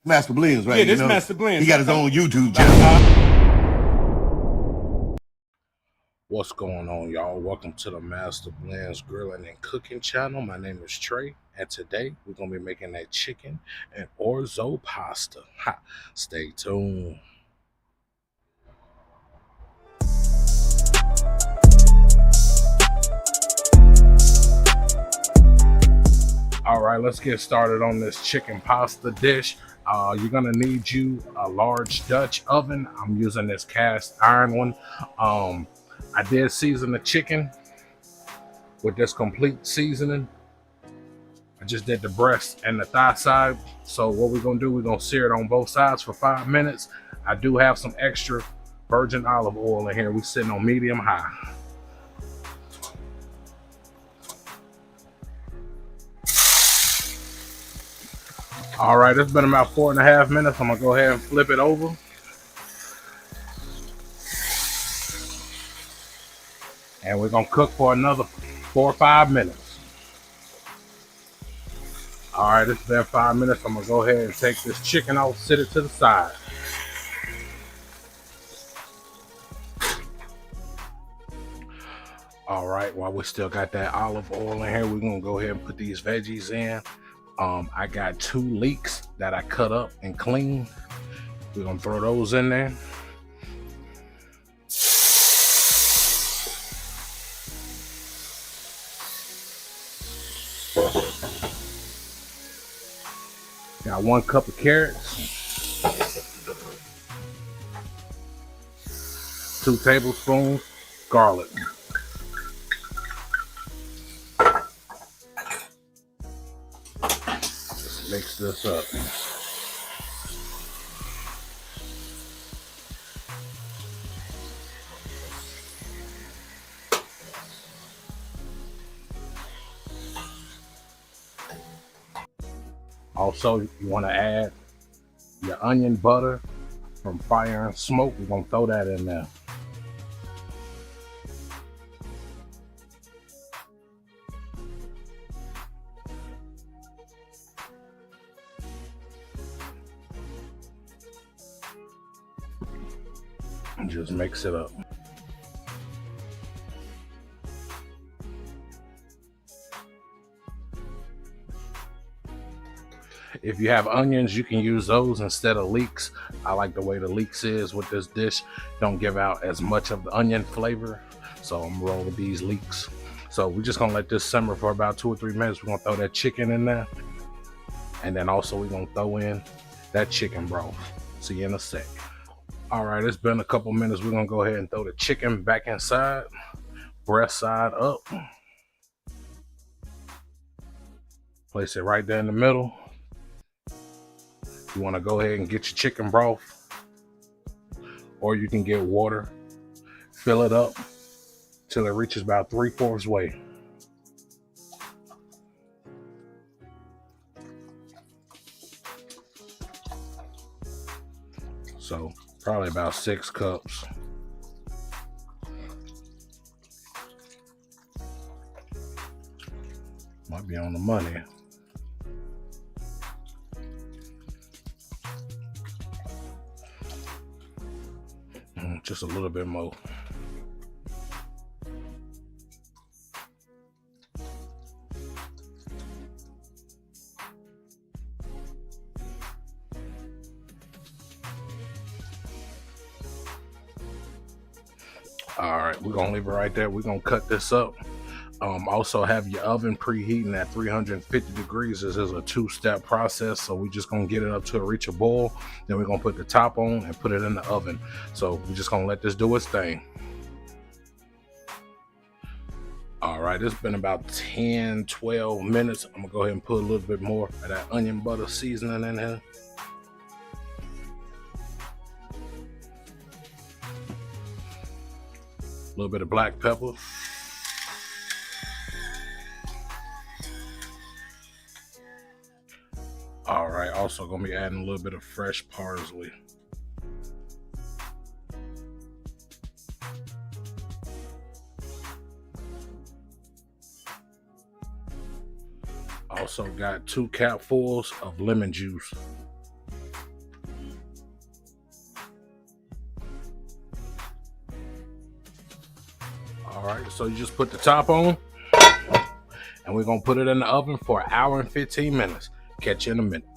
Master Blends, right? Yeah, this Master Blends. He got his own YouTube channel. What's going on, y'all? Welcome to the Master Blends Grilling and Cooking channel. My name is Trey, and today we're gonna be making that chicken and orzo pasta. Ha! Stay tuned. All right, let's get started on this chicken pasta dish. You're gonna need you a large Dutch oven. I'm using this cast iron one. I did season the chicken with this complete seasoning. I just did the breast and the thigh side. So what we're gonna do, we're gonna sear it on both sides for 5 minutes. I do have some extra virgin olive oil in here. We're sitting on medium high. All right, it's been about 4.5 minutes. I'm gonna go ahead and flip it over. And we're gonna cook for another 4 or 5 minutes. All right, it's been 5 minutes. I'm gonna go ahead and take this chicken off, sit it to the side. All right, while we still got that olive oil in here, we're gonna go ahead and put these veggies in. I got 2 leeks that I cut up and cleaned. We're gonna throw those in there. Got 1 cup of carrots, 2 tablespoons garlic. Just mix this up. Also, you want to add your onion butter from Fire and Smoke. We're going to throw that in there. And just mix it up. If you have onions, you can use those instead of leeks. I like the way the leeks is with this dish. Don't give out as much of the onion flavor. So I'm gonna roll with these leeks. So we're just gonna let this simmer for about 2 or 3 minutes. We're gonna throw that chicken in there. And then also we're gonna throw in that chicken broth. See you in a sec. All right, it's been a couple minutes. We're gonna go ahead and throw the chicken back inside. Breast side up. Place it right there in the middle. You want to go ahead and get your chicken broth, or you can get water, fill it up till it reaches about 3/4 way. So probably about 6 cups. Might be on the money. Just a little bit more. All right, we're gonna leave it right there. We're gonna cut this up. Also have your oven preheating at 350 degrees. This is a 2-step process, so we're just gonna get it up to reach a boil. Then we're gonna put the top on and put it in the oven. So we're just gonna let this do its thing. All right, it's been about 10, 12 minutes. I'm gonna go ahead and put a little bit more of that onion butter seasoning in here. A little bit of black pepper. All right, also gonna be adding a little bit of fresh parsley. Also got 2 capfuls of lemon juice. All right, so you just put the top on, and we're gonna put it in the oven for 1 hour and 15 minutes. Catch you in a minute.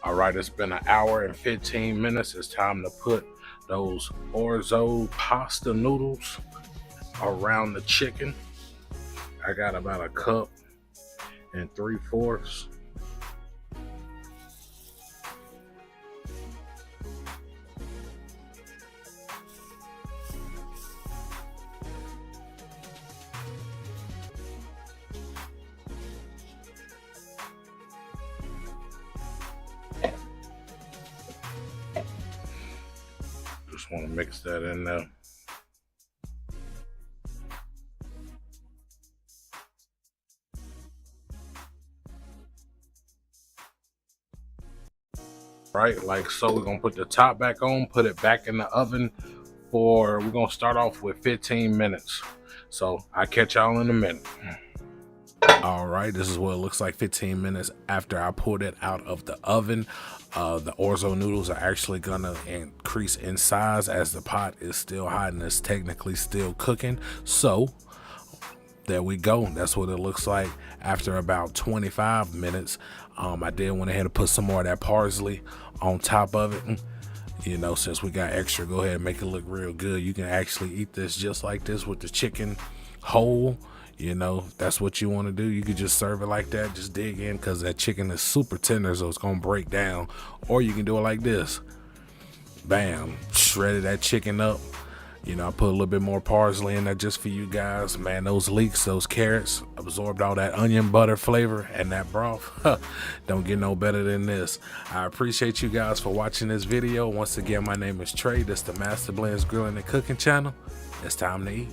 All right, it's been 1 hour and 15 minutes. It's time to put those orzo pasta noodles around the chicken. I got about 1 cup and 3/4. Just want to mix that in there. Right, like so. We're gonna put the top back on, put it back in the oven we're gonna start off with 15 minutes. So I'll catch y'all in a minute. All right, this is what it looks like 15 minutes after I pulled it out of the oven. The orzo noodles are actually gonna increase in size as the pot is still hot and it's technically still cooking. So there we go. That's what it looks like after about 25 minutes. I did went ahead and put some more of that parsley on top of it. You know, since we got extra, go ahead and make it look real good. You can actually eat this just like this with the chicken whole. You know, that's what you want to do. You could just serve it like that. Just dig in, because that chicken is super tender, so it's gonna break down. Or you can do it like this. Bam, shredded that chicken up. You know, I put a little bit more parsley in there just for you guys. Man, those leeks, those carrots absorbed all that onion butter flavor and that broth. Don't get no better than this. I appreciate you guys for watching this video. Once again, my name is Trey. This is the Master Blends Grilling and Cooking channel. It's time to eat.